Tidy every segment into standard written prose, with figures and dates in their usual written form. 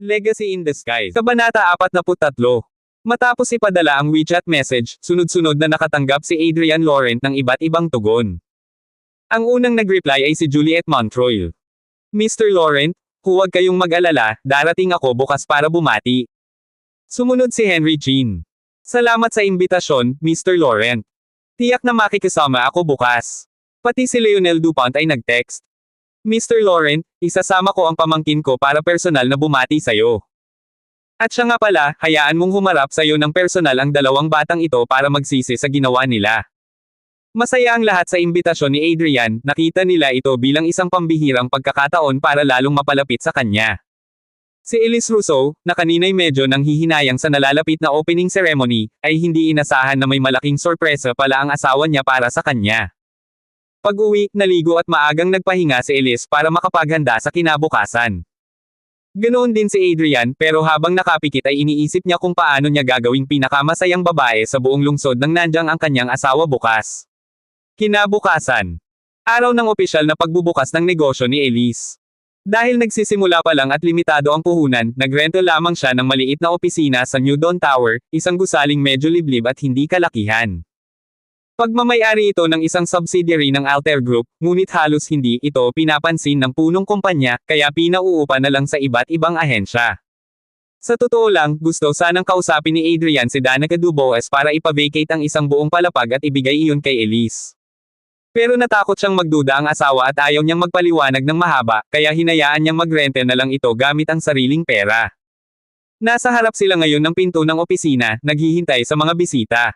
Legacy in Disguise. Kabanata 43. Matapos ipadala ang WeChat message, sunod-sunod na nakatanggap si Adrian Laurent ng iba't ibang tugon. Ang unang nag-reply ay si Juliet Montreuil. Mr. Laurent, huwag kayong mag-alala, darating ako bukas para bumati. Sumunod si Henry Chin. Salamat sa imbitasyon, Mr. Laurent. Tiyak na makikisama ako bukas. Pati si Leonel Dupont ay nag-text. Mr. Laurent, isasama ko ang pamangkin ko para personal na bumati sa'yo. At siya nga pala, hayaan mong humarap sa'yo ng personal ang dalawang batang ito para magsisi sa ginawa nila. Masaya ang lahat sa imbitasyon ni Adrian, nakita nila ito bilang isang pambihirang pagkakataon para lalong mapalapit sa kanya. Si Elise Rousseau, na kanina'y medyo nanghihinayang sa nalalapit na opening ceremony, ay hindi inasahan na may malaking sorpresa pala ang asawa niya para sa kanya. Pag-uwi, naligo at maagang nagpahinga si Elise para makapaghanda sa kinabukasan. Ganoon din si Adrian, pero habang nakapikit ay iniisip niya kung paano niya gagawing pinakamasayang babae sa buong lungsod nang nandiyan ang kanyang asawa bukas. Kinabukasan. Araw ng opisyal na pagbubukas ng negosyo ni Elise. Dahil nagsisimula pa lang at limitado ang puhunan, nagrento lamang siya ng maliit na opisina sa New Dawn Tower, isang gusaling medyo liblib at hindi kalakihan. Pagmamayari ito ng isang subsidiary ng Altair Group, ngunit halos hindi ito pinapansin ng punong kumpanya, kaya pinauupa na lang sa iba't ibang ahensya. Sa totoo lang, gusto sanang kausapin ni Adrian si Danica Dubois para ipavacate ang isang buong palapag at ibigay iyon kay Elise. Pero natakot siyang magduda ang asawa at ayaw niyang magpaliwanag ng mahaba, kaya hinayaan niyang magrente na lang ito gamit ang sariling pera. Nasa harap sila ngayon ng pinto ng opisina, naghihintay sa mga bisita.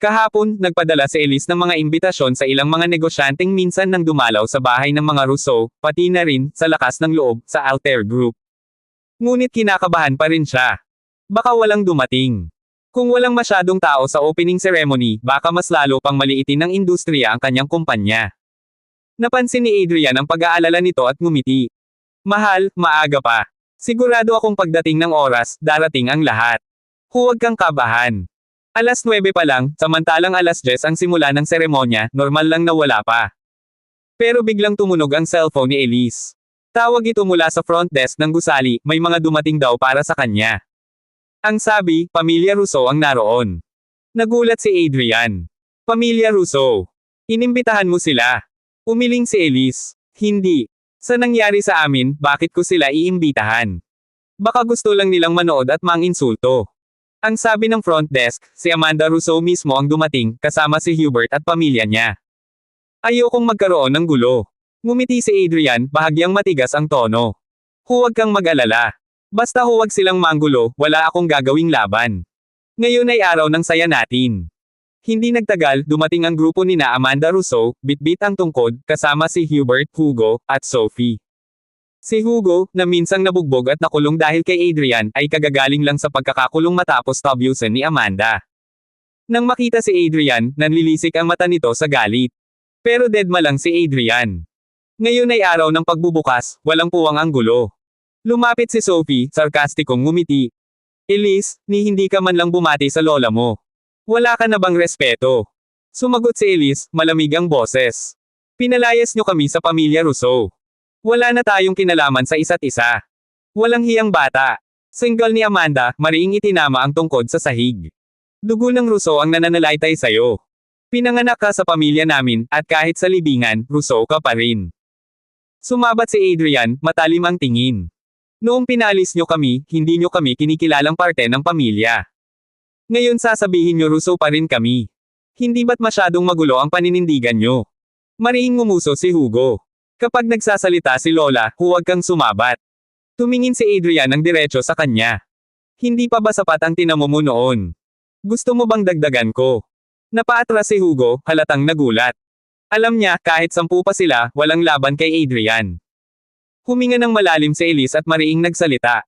Kahapon, nagpadala si Elise ng mga imbitasyon sa ilang mga negosyanteng minsan nang dumalaw sa bahay ng mga Rousseau, pati na rin, sa lakas ng loob, sa Altair Group. Ngunit kinakabahan pa rin siya. Baka walang dumating. Kung walang masyadong tao sa opening ceremony, baka mas lalo pang maliitin ng industriya ang kanyang kumpanya. Napansin ni Adrian ang pag-aalala nito at ngumiti. Mahal, maaga pa. Sigurado akong pagdating ng oras, darating ang lahat. Huwag kang kabahan. Alas 9 pa lang, samantalang alas 10 ang simula ng seremonya, normal lang na wala pa. Pero biglang tumunog ang cellphone ni Elise. Tawag ito mula sa front desk ng gusali, may mga dumating daw para sa kanya. Ang sabi, Pamilya Rousseau ang naroon. Nagulat si Adrian. Pamilya Rousseau. Inimbitahan mo sila. Umiling si Elise. Hindi. Sa nangyari sa amin, bakit ko sila iimbitahan? Baka gusto lang nilang manood at manginsulto. Ang sabi ng front desk, si Amanda Rousseau mismo ang dumating, kasama si Hubert at pamilya niya. Ayokong magkaroon ng gulo. Ngumiti si Adrian, bahagyang matigas ang tono. Huwag kang mag-alala. Basta huwag silang manggulo, wala akong gagawing laban. Ngayon ay araw ng saya natin. Hindi nagtagal, dumating ang grupo nina Amanda Rousseau, bitbit ang tungkod, kasama si Hubert, Hugo, at Sophie. Si Hugo, na minsang nabugbog at nakulong dahil kay Adrian, ay kagagaling lang sa pagkakakulong matapos tabyusan ni Amanda. Nang makita si Adrian, nanlilisik ang mata nito sa galit. Pero dedma lang si Adrian. Ngayon ay araw ng pagbubukas, walang puwang ang gulo. Lumapit si Sophie, sarkastikong ngumiti. Elise, ni hindi ka man lang bumati sa lola mo. Wala ka na bang respeto? Sumagot si Elise, malamig ang boses. Pinalayas niyo kami sa pamilya Rousseau. Wala na tayong kinalaman sa isa't isa. Walang hiyang bata. Single ni Amanda, mariing itinama ang tungkod sa sahig. Dugo ng Rousseau ang nananalaytay sa'yo. Pinanganak ka sa pamilya namin, at kahit sa libingan, Rousseau ka pa rin. Sumabat si Adrian, matalim ang tingin. Noong pinalis nyo kami, hindi nyo kami kinikilalang parte ng pamilya. Ngayon sasabihin nyo Rousseau pa rin kami. Hindi ba't masyadong magulo ang paninindigan nyo? Mariing ngumuso si Hugo. Kapag nagsasalita si Lola, huwag kang sumabat. Tumingin si Adrian ng diretso sa kanya. Hindi pa ba sapat ang tinamo mo noon? Gusto mo bang dagdagan ko? Napaatras si Hugo, halatang nagulat. Alam niya, kahit 10 pa sila, walang laban kay Adrian. Huminga ng malalim si Elise at mariing nagsalita.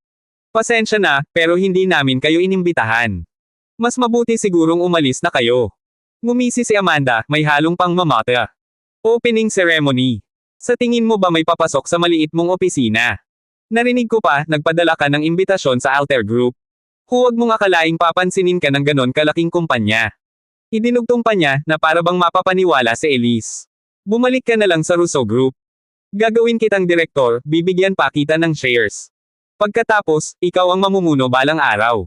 Pasensya na, pero hindi namin kayo inimbitahan. Mas mabuti sigurong umalis na kayo. Ngumisi si Amanda, may halong pangmamata. Opening ceremony. Sa tingin mo ba may papasok sa maliit mong opisina? Narinig ko pa, nagpadala ka ng imbitasyon sa Altair Group. Huwag mong akalaing papansinin ka ng ganon kalaking kumpanya. Idinugtong pa niya, na para bang mapapaniwala si Elise. Bumalik ka na lang sa Rousseau Group. Gagawin kitang direktor, bibigyan pa kita ng shares. Pagkatapos, ikaw ang mamumuno balang araw.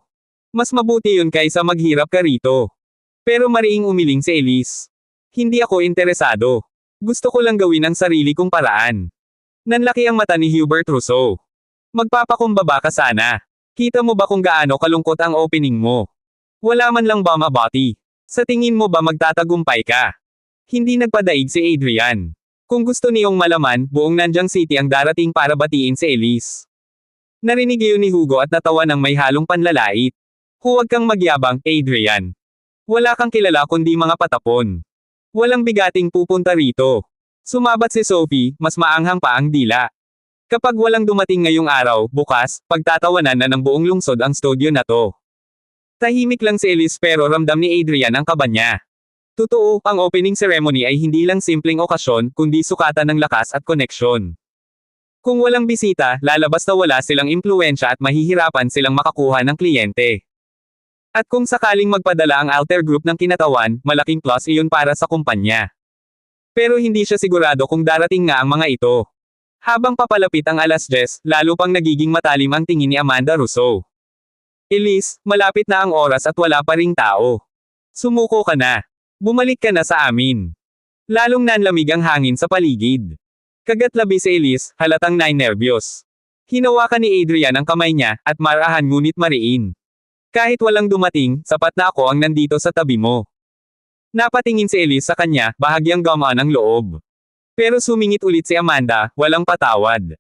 Mas mabuti yun kaysa maghirap ka rito. Pero mariing umiling si Elise. Hindi ako interesado. Gusto ko lang gawin ang sarili kong paraan. Nanlaki ang mata ni Hubert Rousseau. Magpapakumbaba ka sana. Kita mo ba kung gaano kalungkot ang opening mo? Wala man lang ba mabati? Sa tingin mo ba magtatagumpay ka? Hindi nagpadaig si Adrian. Kung gusto niyong malaman, buong Nanjang City ang darating para batiin si Elise. Narinig iyon ni Hugo at natawa ng may halong panlalait. Huwag kang magyabang, Adrian. Wala kang kilala kundi mga patapon. Walang bigating pupunta rito. Sumabat si Sophie, mas maanghang pa ang dila. Kapag walang dumating ngayong araw, bukas, pagtatawanan na ng buong lungsod ang studio na to. Tahimik lang si Elise pero ramdam ni Adrian ang kaba niya. Totoo, ang opening ceremony ay hindi lang simpleng okasyon, kundi sukatan ng lakas at koneksyon. Kung walang bisita, lalabas na wala silang impluwensya at mahihirapan silang makakuha ng kliyente. At kung sakaling magpadala ang alter group ng kinatawan, malaking plus iyon para sa kumpanya. Pero hindi siya sigurado kung darating nga ang mga ito. Habang papalapit ang 10:00, lalo pang nagiging matalim ang tingin ni Amanda Rousseau. Elise, malapit na ang oras at wala pa ring tao. Sumuko ka na. Bumalik ka na sa amin. Lalong nanlamig ang hangin sa paligid. Kagatlabi si Elise, halatang nervyos. Hinawakan ni Adrian ang kamay niya, at marahan ngunit mariin. Kahit walang dumating, sapat na ako ang nandito sa tabi mo. Napatingin si Elise sa kanya, bahagyang gamaan ang loob. Pero sumingit ulit si Amanda, walang patawad.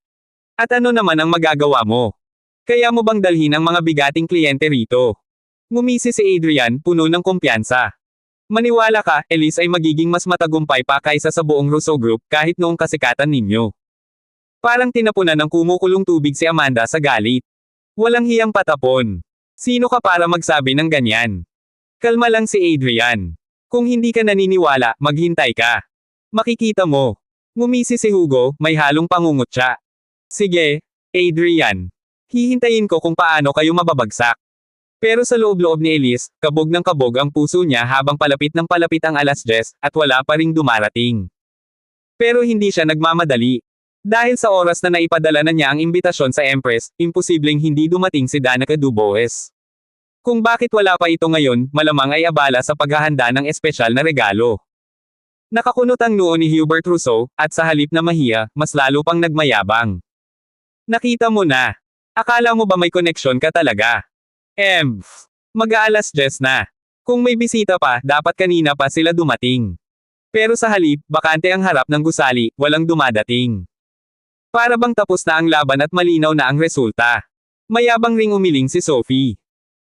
At ano naman ang magagawa mo? Kaya mo bang dalhin ang mga bigating kliyente rito? Ngumisi si Adrian, puno ng kumpiyansa. Maniwala ka, Elise ay magiging mas matagumpay pa kaysa sa buong Rousseau Group kahit noong kasikatan ninyo. Parang tinapunan ng kumukulong tubig si Amanda sa galit. Walang hiyang patapon. Sino ka para magsabi ng ganyan? Kalma lang si Adrian. Kung hindi ka naniniwala, maghintay ka. Makikita mo. Ngumisi si Hugo, may halong pangungutya. Sige, Adrian. Hihintayin ko kung paano kayo mababagsak. Pero sa loob-loob ni Elise, kabog ng kabog ang puso niya habang palapit ng palapit ang 10:00, at wala pa ring dumarating. Pero hindi siya nagmamadali. Dahil sa oras na naipadala na niya ang imbitasyon sa Empress, imposibleng hindi dumating si Danica Dubois. Kung bakit wala pa ito ngayon, malamang ay abala sa paghahanda ng espesyal na regalo. Nakakunot ang noo ni Hubert Rousseau, at sa halip na mahiya, mas lalo pang nagmayabang. Nakita mo na. Akala mo ba may koneksyon ka talaga? Mag-10:00 na. Kung may bisita pa, dapat kanina pa sila dumating. Pero sa halip, bakante ang harap ng gusali, walang dumadating. Para bang tapos na ang laban at malinaw na ang resulta. Mayabang ring umiling si Sophie.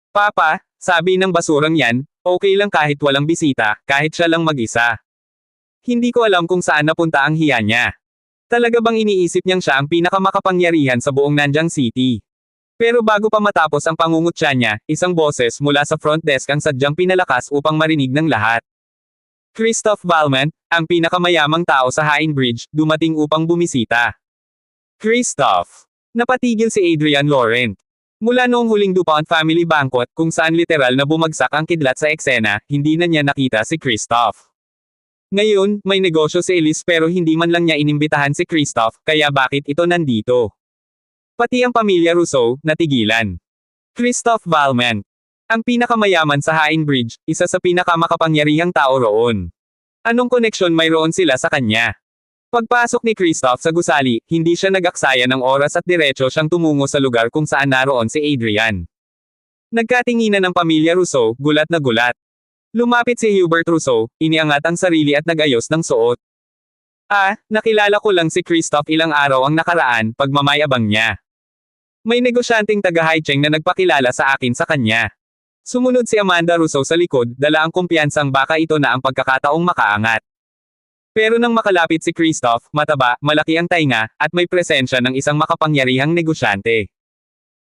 Papa, sabi ng basurang yan, okay lang kahit walang bisita, kahit siya lang mag-isa. Hindi ko alam kung saan napunta ang hiya niya. Talaga bang iniisip niyang siya ang pinakamakapangyarihan sa buong Nanjang City? Pero bago pa matapos ang pangungutya niya, isang boses mula sa front desk ang sadyang pinalakas upang marinig ng lahat. Christoph Valmont, ang pinakamayamang tao sa Hain Bridge, dumating upang bumisita. Christoph. Napatigil si Adrian Laurent. Mula noong huling DuPont family banquet kung saan literal na bumagsak ang kidlat sa eksena, hindi na niya nakita si Christoph. Ngayon, may negosyo si Elise pero hindi man lang niya inimbitahan si Christoph, kaya bakit ito nandito? Pati ang pamilya Rousseau, natigilan. Christoph Valmont. Ang pinakamayaman sa Hain Bridge, isa sa pinakamakapangyarihang tao roon. Anong koneksyon mayroon sila sa kanya? Pagpasok ni Christoph sa gusali, hindi siya nag-aksaya ng oras at diretso siyang tumungo sa lugar kung saan naroon si Adrian. Nagkatinginan ng pamilya Rousseau, gulat na gulat. Lumapit si Hubert Rousseau, iniangat ang sarili at nagayos ng suot. Nakilala ko lang si Christoph ilang araw ang nakaraan, pagmamayabang niya. May negosyanteng taga-Haicheng na nagpakilala sa akin sa kanya. Sumunod si Amanda Rousseau sa likod, dala ang kumpiyansang baka ito na ang pagkakataong makaangat. Pero nang makalapit si Christoph, mataba, malaki ang tainga, at may presensya ng isang makapangyarihang negosyante.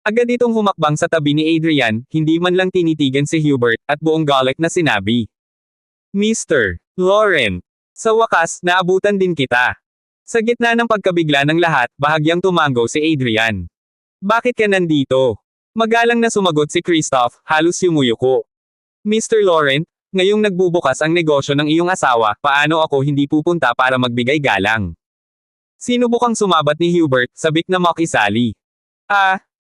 Agad itong humakbang sa tabi ni Adrian, hindi man lang tinitigan si Hubert, at buong galit na sinabi. Mr. Laurent. Sa wakas, naabutan din kita. Sa gitna ng pagkabigla ng lahat, bahagyang tumango si Adrian. Bakit ka nandito? Magalang na sumagot si Christoph, halos yumuyuko. Mr. Laurent, ngayong nagbubukas ang negosyo ng iyong asawa, paano ako hindi pupunta para magbigay galang? Sinubukang sumabat ni Hubert, sabik na makisali.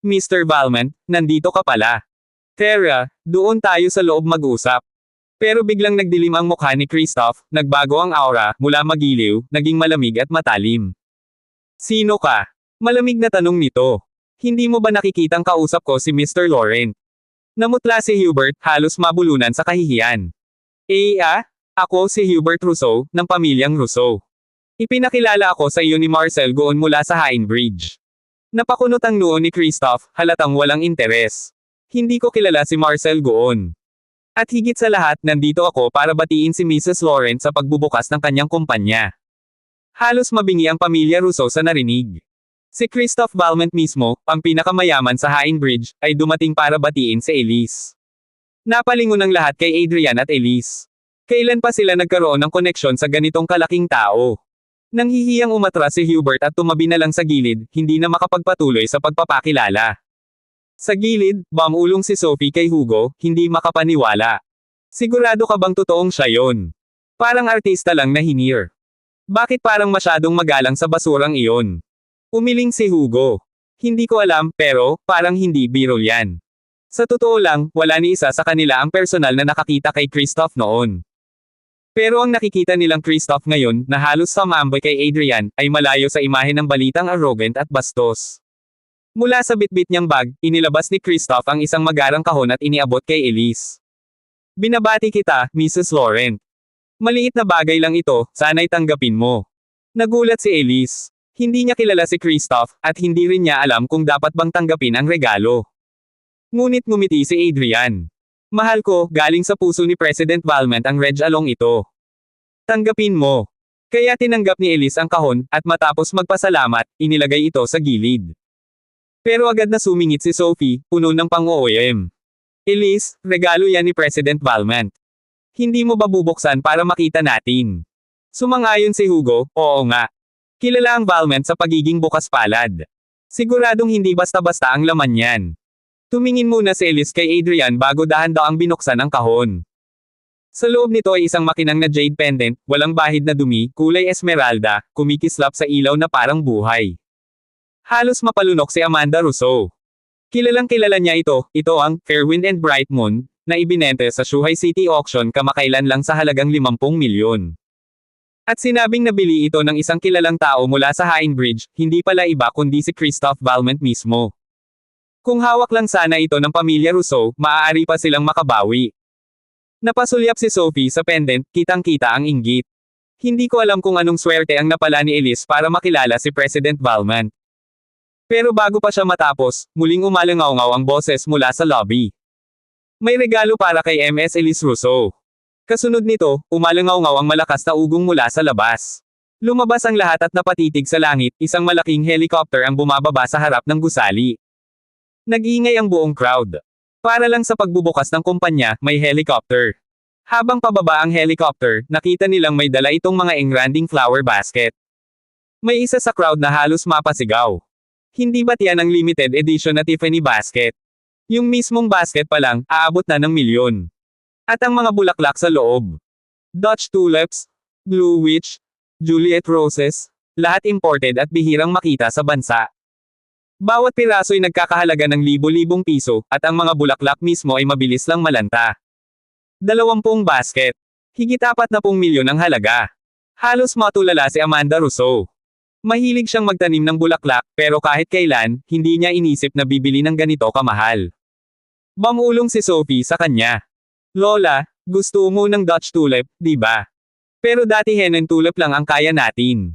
Mr. Valmont, nandito ka pala. Tara, doon tayo sa loob mag-usap. Pero biglang nagdilim ang mukha ni Kristoff, nagbago ang aura, mula magiliw, naging malamig at matalim. Sino ka? Malamig na tanong nito. Hindi mo ba nakikitang kausap ko si Mr. Laurent? Namutla si Hubert, halos mabulunan sa kahihiyan. Ako si Hubert Rousseau, ng pamilyang Rousseau. Ipinakilala ako sa iyo ni Marcel Goon mula sa Hainbridge. Napakunot ang noo ni Kristoff, halatang walang interes. Hindi ko kilala si Marcel Goon. At higit sa lahat, nandito ako para batiin si Mrs. Laurent sa pagbubukas ng kanyang kumpanya. Halos mabingi ang pamilya Rousseau sa narinig. Si Kristoff Valmont mismo, ang pinakamayaman sa Hainbridge, ay dumating para batiin si Elise. Napalingon ang lahat kay Adrian at Elise. Kailan pa sila nagkaroon ng koneksyon sa ganitong kalaking tao? Nanghihiyang umatras si Hubert at tumabi na lang sa gilid, hindi na makapagpatuloy sa pagpapakilala. Sa gilid, bumulong si Sophie kay Hugo, hindi makapaniwala. Sigurado ka bang totoong siya yon? Parang artista lang na hinir. Bakit parang masyadong magalang sa basurang iyon? Umiling si Hugo. Hindi ko alam, pero, parang hindi biro yan. Sa totoo lang, wala ni isa sa kanila ang personal na nakakita kay Kristoff noon. Pero ang nakikita nilang Kristoff ngayon, na halos sumambay kay Adrian, ay malayo sa imahe ng balitang arrogant at bastos. Mula sa bitbit niyang bag, inilabas ni Kristoff ang isang magarang kahon at iniabot kay Elise. Binabati kita, Mrs. Laurent. Maliit na bagay lang ito, sana'y tanggapin mo. Nagulat si Elise. Hindi niya kilala si Kristoff, at hindi rin niya alam kung dapat bang tanggapin ang regalo. Ngunit ngumiti si Adrian. Mahal ko, galing sa puso ni President Valmont ang regalong ito. Tanggapin mo. Kaya tinanggap ni Elise ang kahon, at matapos magpasalamat, inilagay ito sa gilid. Pero agad na sumingit si Sophie, puno ng pang-OOM. Elise, regalo yan ni President Valmont. Hindi mo ba bubuksan para makita natin? Sumangayon si Hugo, oo nga. Kilala ang Valmont sa pagiging bukas palad. Siguradong hindi basta-basta ang laman yan. Tumingin muna si Elise kay Adrian bago dahan-daang binuksan ang kahon. Sa loob nito ay isang makinang na jade pendant, walang bahid na dumi, kulay esmeralda, kumikislap sa ilaw na parang buhay. Halos mapalunok si Amanda Rousseau. Kilalang kilala niya ito ang Fairwind and Bright Moon, na ibinente sa Shuhai City Auction kamakailan lang sa halagang 50 milyon. At sinabing nabili ito ng isang kilalang tao mula sa Hainbridge, hindi pala iba kundi si Kristoff Valmont mismo. Kung hawak lang sana ito ng pamilya Rousseau, maaari pa silang makabawi. Napasulyap si Sophie sa pendant, kitang-kita ang inggit. Hindi ko alam kung anong swerte ang napala ni Elise para makilala si President Valmont. Pero bago pa siya matapos, muling umalangaw-ngaw ang boses mula sa lobby. May regalo para kay Ms. Elise Rousseau. Kasunod nito, umalangaw-ngaw ang malakas na ugong mula sa labas. Lumabas ang lahat at napatitig sa langit, isang malaking helicopter ang bumababa sa harap ng gusali. Nag-iingay ang buong crowd. Para lang sa pagbubukas ng kumpanya, may helicopter. Habang pababa ang helicopter, nakita nilang may dala itong mga engranding flower basket. May isa sa crowd na halos mapasigaw. Hindi ba't yan ang limited edition na Tiffany basket? Yung mismong basket pa lang, aabot na ng milyon. At ang mga bulaklak sa loob. Dutch tulips, Blue Witch, Juliet roses, lahat imported at bihirang makita sa bansa. Bawat piraso'y nagkakahalaga ng libo-libong piso, at ang mga bulaklak mismo ay mabilis lang malanta. 20 basket. Higit 40 milyon ang halaga. Halos matulala si Amanda Rousseau. Mahilig siyang magtanim ng bulaklak, pero kahit kailan, hindi niya inisip na bibili ng ganito kamahal. Bumulong si Sophie sa kanya. Lola, gusto mo ng Dutch tulip, di ba? Pero dati henna tulip lang ang kaya natin.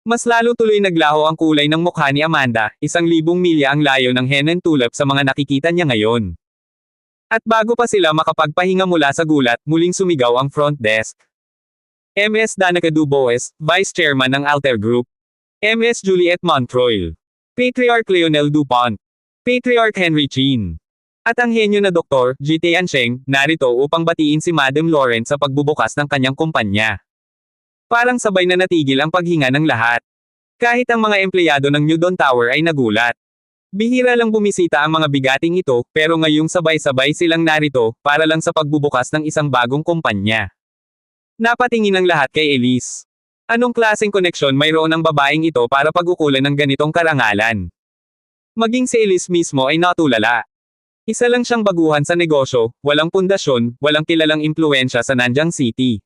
Mas lalo tuloy naglaho ang kulay ng mukha ni Amanda, 1,000 milya ang layo ng henna tulip sa mga nakikita niya ngayon. At bago pa sila makapagpahinga mula sa gulat, muling sumigaw ang front desk. Ms. Danica Dubois, Vice Chairman ng Alter Group. Ms. Juliet Montreuil. Patriarch Leonel Dupont. Patriarch Henry Chin. At ang henyo na Dr. G. Tiancheng, narito upang batiin si Madam Laurent sa pagbubukas ng kanyang kumpanya. Parang sabay na natigil ang paghinga ng lahat. Kahit ang mga empleyado ng New Dawn Tower ay nagulat. Bihira lang bumisita ang mga bigating ito, pero ngayong sabay-sabay silang narito, para lang sa pagbubukas ng isang bagong kumpanya. Napatingin ang lahat kay Elise. Anong klaseng koneksyon mayroon ang babaeng ito para pag-ukulan ng ganitong karangalan? Maging si Elise mismo ay natulala. Isa lang siyang baguhan sa negosyo, walang pundasyon, walang kilalang impluwensya sa Nanjing City.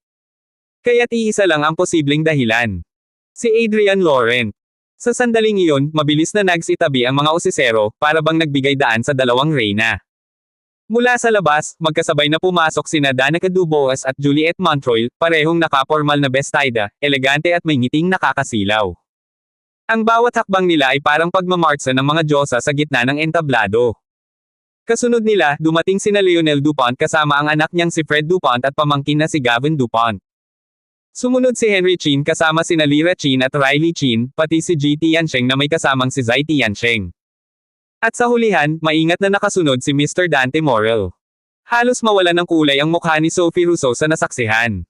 Kaya't iisa lang ang posibleng dahilan. Si Adrian Laurent. Sa sandaling iyon, mabilis na nagsitabi ang mga osisero, para bang nagbigay daan sa dalawang reyna. Mula sa labas, magkasabay na pumasok sina Danica Dubois at Juliette Montreuil, parehong nakapormal na bestida, elegante at may ngiting nakakasilaw. Ang bawat hakbang nila ay parang pagmamartsa ng mga diyosa sa gitna ng entablado. Kasunod nila, dumating sina Lionel Dupont kasama ang anak niyang si Fred Dupont at pamangkin na si Gavin Dupont. Sumunod si Henry Chin kasama sina Lyra Chin at Riley Chin, pati si G. Tiansheng na may kasamang si Zai Tiansheng. At sa hulihan, maingat na nakasunod si Mr. Dante Morel. Halos mawala ng kulay ang mukha ni Sophie Rousseau sa nasaksihan.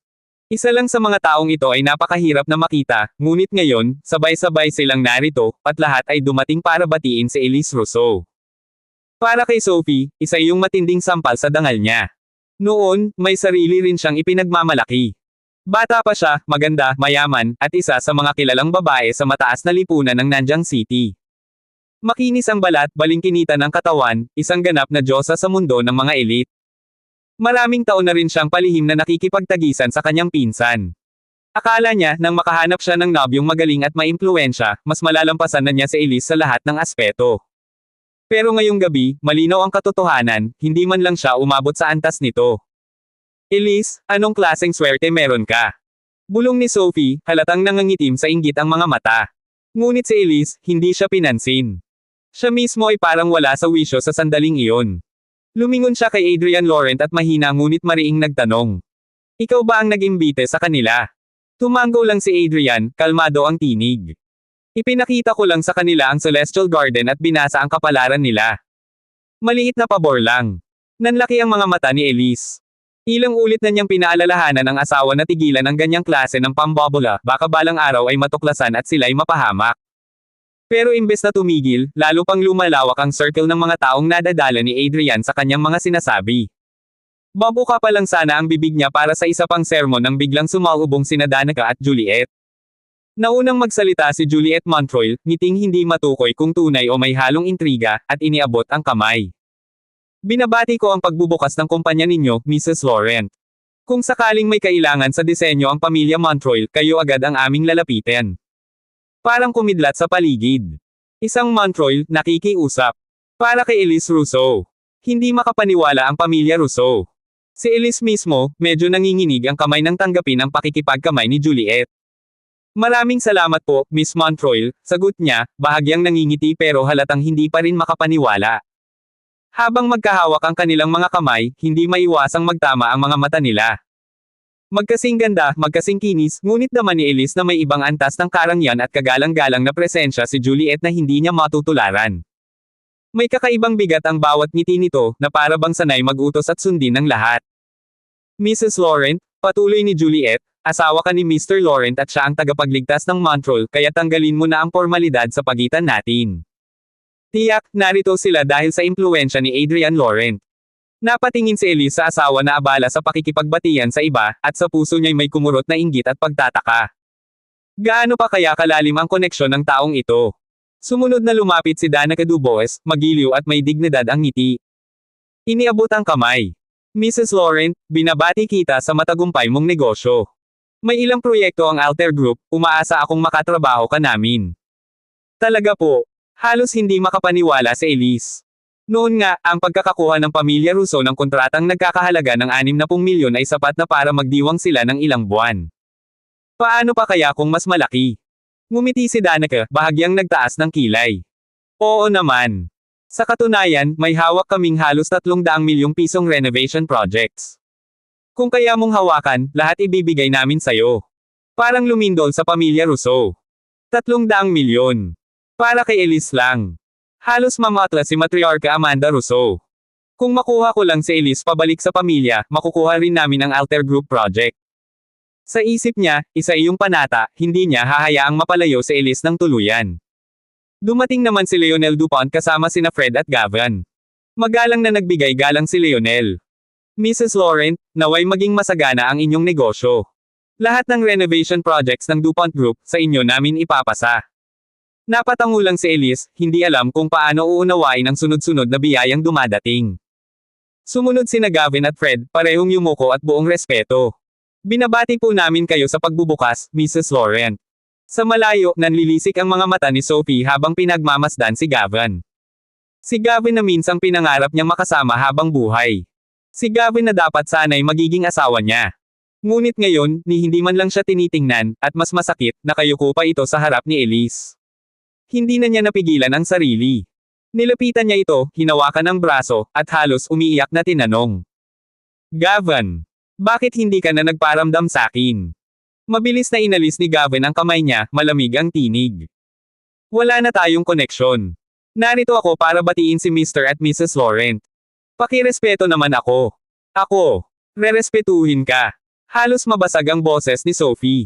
Isa lang sa mga taong ito ay napakahirap na makita, ngunit ngayon, sabay-sabay silang narito, at lahat ay dumating para batiin si Elise Rousseau. Para kay Sophie, isa yung matinding sampal sa dangal niya. Noon, may sarili rin siyang ipinagmamalaki. Bata pa siya, maganda, mayaman, at isa sa mga kilalang babae sa mataas na lipunan ng Nanjing City. Makinis ang balat, balingkinita ng katawan, isang ganap na diyosa sa mundo ng mga elite. Maraming taon na rin siyang palihim na nakikipagtagisan sa kanyang pinsan. Akala niya, nang makahanap siya ng nobyong magaling at maimpluwensya, mas malalampasan na niya si Elise sa lahat ng aspeto. Pero ngayong gabi, malinaw ang katotohanan, hindi man lang siya umabot sa antas nito. Elise, anong klaseng swerte meron ka? Bulong ni Sophie, halatang nangangitim sa inggit ang mga mata. Ngunit si Elise, hindi siya pinansin. Siya mismo ay parang wala sa wisyo sa sandaling iyon. Lumingon siya kay Adrian Laurent at mahina ngunit mariing nagtanong. Ikaw ba ang nag-imbite sa kanila? Tumango lang si Adrian, kalmado ang tinig. Ipinakita ko lang sa kanila ang Celestial Garden at binasa ang kapalaran nila. Maliit na pabor lang. Nanlaki ang mga mata ni Elise. Ilang ulit na niyang pinaalalahanan ang asawa na tigilan ang ganyang klase ng pambobola, baka balang araw ay matuklasan at sila'y mapahamak. Pero imbes na tumigil, lalo pang lumalawak ang circle ng mga taong nadadala ni Adrian sa kanyang mga sinasabi. Babuka pa lang sana ang bibig niya para sa isa pang sermon nang biglang sumalubong sina Danica at Juliette. Naunang magsalita si Juliette Montreuil, ngiting hindi matukoy kung tunay o may halong intriga, at iniabot ang kamay. Binabati ko ang pagbubukas ng kumpanya ninyo, Mrs. Laurent. Kung sakaling may kailangan sa disenyo ang pamilya Montreuil, kayo agad ang aming lalapitin. Parang kumidlat sa paligid. Isang Montreuil, nakikiusap. Para kay Elise Rousseau. Hindi makapaniwala ang pamilya Rousseau. Si Elise mismo, medyo nanginginig ang kamay nang tanggapin ang pakikipagkamay ni Juliette. Maraming salamat po, Miss Montreuil, sagot niya, bahagyang nangingiti pero halatang hindi pa rin makapaniwala. Habang magkahawak ang kanilang mga kamay, hindi maiwasang magtama ang mga mata nila. Magkasing ganda, magkasing kinis, ngunit naman ni Elise na may ibang antas ng karangyaan at kagalang-galang na presensya si Juliette na hindi niya matutularan. May kakaibang bigat ang bawat ngiti nito, na para bang sanay mag-utos at sundin ng lahat. Mrs. Laurent, patuloy ni Juliette, asawa ka ni Mr. Laurent at siya ang tagapagligtas ng Montreuil, kaya tanggalin mo na ang formalidad sa pagitan natin. Tiyak, narito sila dahil sa impluwensya ni Adrian Laurent. Napatingin si Elise sa asawa na abala sa pakikipagbatian sa iba, at sa puso niya'y may kumurot na inggit at pagtataka. Gaano pa kaya kalalim ang koneksyon ng taong ito? Sumunod na lumapit si Danica Dubois, magiliw at may dignidad ang ngiti. Iniabot ang kamay. Mrs. Laurent, binabati kita sa matagumpay mong negosyo. May ilang proyekto ang Alter Group, umaasa akong makatrabaho ka namin. Talaga po. Halos hindi makapaniwala si Elise. Noon nga, ang pagkakakuha ng pamilya Rousseau ng kontratang nagkakahalaga ng 60 milyon ay sapat na para magdiwang sila ng ilang buwan. Paano pa kaya kung mas malaki? Ngumiti si Danica, bahagyang nagtaas ng kilay. Oo naman. Sa katunayan, may hawak kaming halos 300 milyong pisong renovation projects. Kung kaya mong hawakan, lahat ibibigay namin sayo. Parang lumindol sa pamilya Rousseau. 300 milyon. Para kay Elise lang. Halos mamatla si Matriarca Amanda Rousseau. Kung makuha ko lang si Elise pabalik sa pamilya, makukuha rin namin ang Alter Group project. Sa isip niya, isa iyong panata, hindi niya hahayaang mapalayo si Elise ng tuluyan. Dumating naman si Lionel Dupont kasama sina Fred at Gavin. Magalang na nagbigay galang si Lionel. Mrs. Laurent, naway maging masagana ang inyong negosyo. Lahat ng renovation projects ng Dupont Group, sa inyo namin ipapasa. Napatango lang si Elise, hindi alam kung paano uunawain ang sunod-sunod na biyayang dumadating. Sumunod sina Gavin at Fred, parehong yumuko at buong respeto. Binabati po namin kayo sa pagbubukas, Mrs. Laurent. Sa malayo, nanlilisik ang mga mata ni Sophie habang pinagmamasdan si Gavin. Si Gavin na minsang pinangarap niyang makasama habang buhay. Si Gavin na dapat sana'y magiging asawa niya. Ngunit ngayon, ni hindi man lang siya tinitingnan, at mas masakit, nakayuko pa ito sa harap ni Elise. Hindi na niya napigilan ang sarili. Nilapitan niya ito, hinawakan ang braso, at halos umiiyak na tinanong. Gavin, bakit hindi ka na nagparamdam sa akin? Mabilis na inalis ni Gavin ang kamay niya, malamig ang tinig. Wala na tayong koneksyon. Narito ako para batiin si Mr. at Mrs. Laurent. Pakirespeto naman ako. Ako, rerespetuhin ka. Halos mabasag ang boses ni Sophie.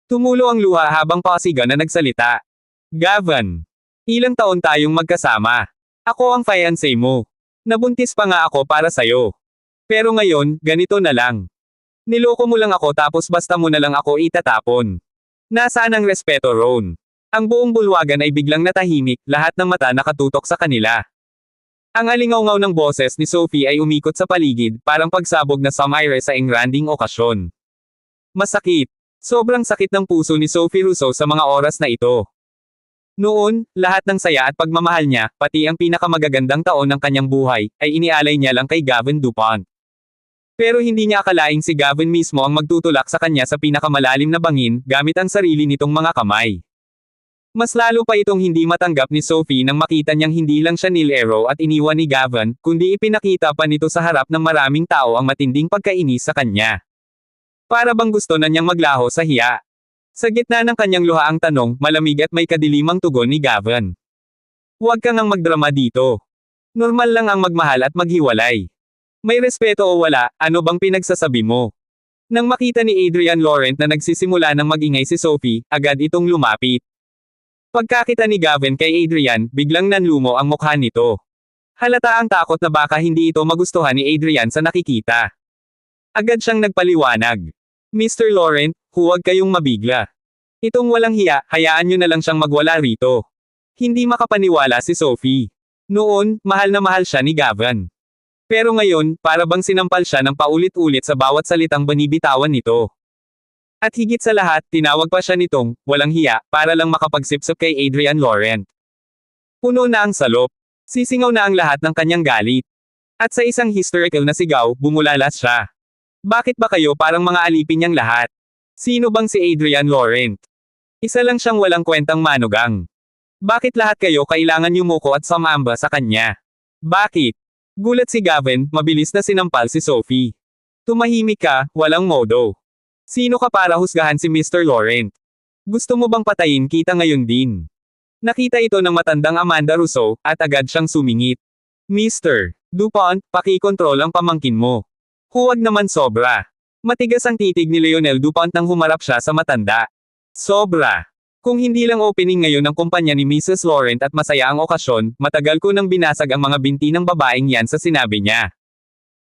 Tumulo ang luha habang pasiga na nagsalita. Gavin, ilang taon tayong magkasama. Ako ang fiancé mo. Nabuntis pa nga ako para sa'yo. Pero ngayon, ganito na lang. Niloko mo lang ako tapos basta mo na lang ako itatapon. Nasaan ang respeto, Ron? Ang buong bulwagan ay biglang natahimik, lahat ng mata nakatutok sa kanila. Ang alingaw-ngaw ng boses ni Sophie ay umikot sa paligid, parang pagsabog na samaire sa engranding okasyon. Masakit. Sobrang sakit ng puso ni Sophie Rousseau sa mga oras na ito. Noon, lahat ng saya at pagmamahal niya, pati ang pinakamagagandang taon ng kanyang buhay, ay inialay niya lang kay Gavin Dupont. Pero hindi niya akalaing si Gavin mismo ang magtutulak sa kanya sa pinakamalalim na bangin, gamit ang sarili nitong mga kamay. Mas lalo pa itong hindi matanggap ni Sophie nang makita niyang hindi lang siya nilero at iniwan ni Gavin, kundi ipinakita pa nito sa harap ng maraming tao ang matinding pagkainis sa kanya. Para bang gusto na niyang maglaho sa hiya. Sa gitna ng kanyang luha ang tanong, malamig at may kadilimang tugon ni Gavin. Huwag kang ang magdrama dito. Normal lang ang magmahal at maghiwalay. May respeto o wala, ano bang pinagsasabi mo? Nang makita ni Adrian Laurent na nagsisimula ng magingay si Sophie, agad itong lumapit. Pagkakita ni Gavin kay Adrian, biglang nanlumo ang mukha nito. Halata ang takot na baka hindi ito magustuhan ni Adrian sa nakikita. Agad siyang nagpaliwanag. Mr. Laurent, huwag kayong mabigla. Itong walang hiya, hayaan nyo na lang siyang magwala rito. Hindi makapaniwala si Sophie. Noon, mahal na mahal siya ni Gavin. Pero ngayon, para bang sinampal siya ng paulit-ulit sa bawat salitang binibitawan nito. At higit sa lahat, tinawag pa siya nitong, walang hiya, para lang makapagsipsip kay Adrian Laurent. Puno na ang salop. Sisingaw na ang lahat ng kanyang galit. At sa isang hysterical na sigaw, bumulalas siya. Bakit ba kayo parang mga alipin niyang lahat? Sino bang si Adrian Laurent? Isa lang siyang walang kwentang manugang. Bakit lahat kayo kailangan yumuko at sumamba sa kanya? Bakit? Gulat si Gavin, mabilis na sinampal si Sophie. Tumahimik ka, walang modo. Sino ka para husgahan si Mr. Laurent? Gusto mo bang patayin kita ngayon din? Nakita ito ng matandang Amanda Rousseau, at agad siyang sumingit. Mr. Dupont, pakikontrol ang pamangkin mo. Huwag naman sobra. Matigas ang titig ni Lionel Dupont nang humarap siya sa matanda. Sobra. Kung hindi lang opening ngayon ng kumpanya ni Mrs. Laurent at masaya ang okasyon, matagal ko nang binasag ang mga binti ng babaeng yan sa sinabi niya.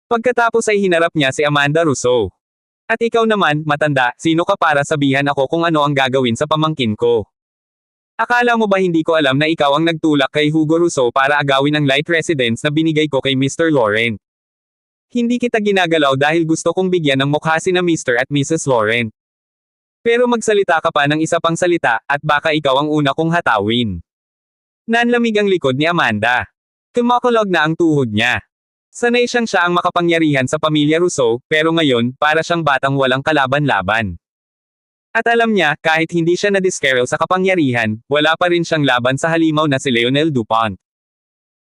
Pagkatapos ay hinarap niya si Amanda Rousseau. At ikaw naman, matanda, sino ka para sabihan ako kung ano ang gagawin sa pamangkin ko? Akala mo ba hindi ko alam na ikaw ang nagtulak kay Hugo Rousseau para agawin ang light residence na binigay ko kay Mr. Laurent? Hindi kita ginagalaw dahil gusto kong bigyan ng mukha sina Mr. at Mrs. Laurent. Pero magsalita ka pa ng isa pang salita, at baka ikaw ang una kong hatawin. Nanlamig ang likod ni Amanda. Kumakulog na ang tuhod niya. Sanay siyang siya ang makapangyarihan sa pamilya Rousseau, pero ngayon, para siyang batang walang kalaban-laban. At alam niya, kahit hindi siya na-discarrel sa kapangyarihan, wala pa rin siyang laban sa halimaw na si Lionel Dupont.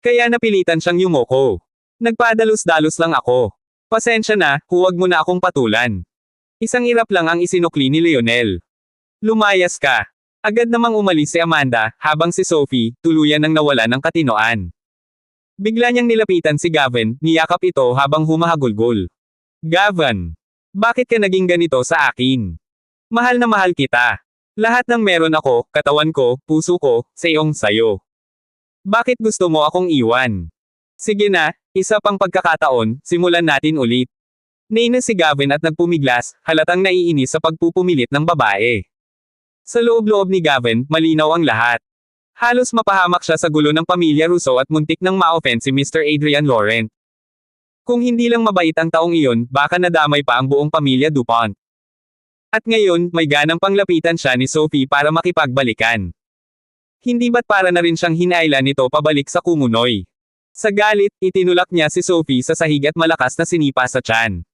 Kaya napilitan siyang yumoko. Nagpadalos-dalos lang ako. Pasensya na, huwag mo na akong patulan. Isang irap lang ang isinukli ni Lionel. Lumayas ka. Agad namang umalis si Amanda, habang si Sophie, tuluyan nang nawala ng katinoan. Bigla niyang nilapitan si Gavin, niyakap ito habang humahagulgol. Gavin, bakit ka naging ganito sa akin? Mahal na mahal kita. Lahat ng meron ako, katawan ko, puso ko, sayong sayo. Bakit gusto mo akong iwan? Sige na, isa pang pagkakataon, simulan natin ulit. Nainis si Gavin at nagpumiglas, halatang naiinis sa pagpupumilit ng babae. Sa loob-loob ni Gavin, malinaw ang lahat. Halos mapahamak siya sa gulo ng pamilya Russo at muntik nang ma-offend si Mr. Adrian Laurent. Kung hindi lang mabait ang taong iyon, baka nadamay pa ang buong pamilya DuPont. At ngayon, may ganang panglapitan siya ni Sophie para makipagbalikan. Hindi ba't para na rin siyang hinailan nito pabalik sa Kumunoy? Sa galit, itinulak niya si Sophie sa sahig at malakas na sinipa sa tiyan.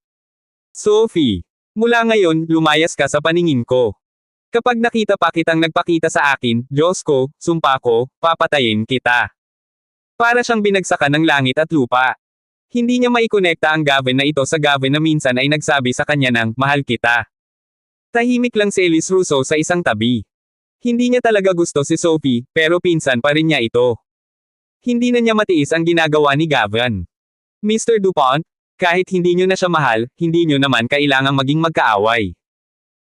Sophie, mula ngayon, lumayas ka sa paningin ko. Kapag nakita pa kitang nagpakita sa akin, Diyos ko, sumpa ko, papatayin kita. Para siyang binagsakan ng langit at lupa. Hindi niya maikonekta ang Gavin na ito sa Gavin na minsan ay nagsabi sa kanya ng, mahal kita. Tahimik lang si Elise Russo sa isang tabi. Hindi niya talaga gusto si Sophie, pero pinsan pa rin niya ito. Hindi na niya matiis ang ginagawa ni Gavin. Mr. DuPont, kahit hindi niyo na siya mahal, hindi niyo naman kailangang maging magkaaway.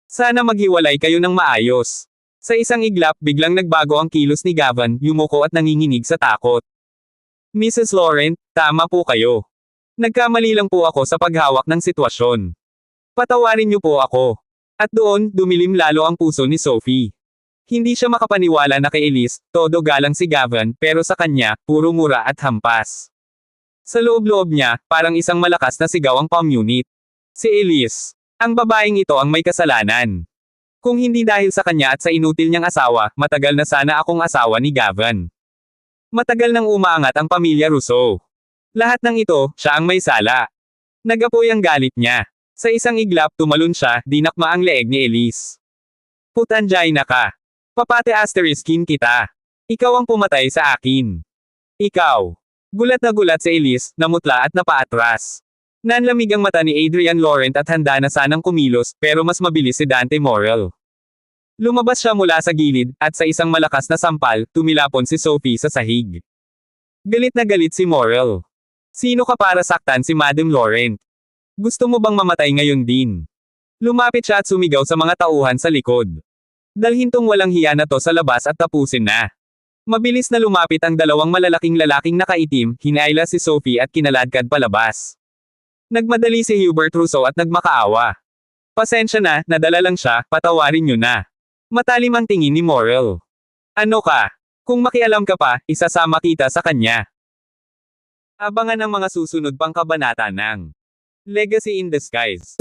Sana maghiwalay kayo ng maayos. Sa isang iglap, biglang nagbago ang kilos ni Gavin, yumuko at nanginginig sa takot. Mrs. Laurent, tama po kayo. Nagkamali lang po ako sa paghawak ng sitwasyon. Patawarin niyo po ako. At doon, dumilim lalo ang puso ni Sophie. Hindi siya makapaniwala na kay Elise, todo galang si Gavin, pero sa kanya, puro mura at hampas. Sa loob-loob niya, parang isang malakas na sigaw ang palm unit. Si Elise. Ang babaeng ito ang may kasalanan. Kung hindi dahil sa kanya at sa inutil niyang asawa, matagal na sana akong asawa ni Gavin. Matagal nang umaangat ang pamilya Russo. Lahat ng ito, siya ang may sala. Nagapoy ang galit niya. Sa isang iglap tumalon siya, dinakma ang leeg ni Elise. Putanjay na ka. Papate asteriskin kita. Ikaw ang pumatay sa akin. Ikaw. Gulat na gulat si Elise, namutla at napaatras. Nanlamig ang mata ni Adrian Laurent at handa na sanang kumilos, pero mas mabilis si Dante Morel. Lumabas siya mula sa gilid, at sa isang malakas na sampal, tumilapon si Sophie sa sahig. Galit na galit si Morel. Sino ka para saktan si Madam Laurent? Gusto mo bang mamatay ngayon din? Lumapit siya at sumigaw sa mga tauhan sa likod. Dalhin tong walang hiya na to sa labas at tapusin na. Mabilis na lumapit ang dalawang malalaking lalaking nakaitim, hinaila si Sophie at kinaladkad palabas. Nagmadali si Hubert Russo at nagmakaawa. Pasensya na, nadala lang siya, patawarin niyo na. Matalim ang tingin ni Morel. Ano ka? Kung makialam ka pa, isasama kita sa kanya. Abangan ang mga susunod pang kabanata ng Legacy in Disguise.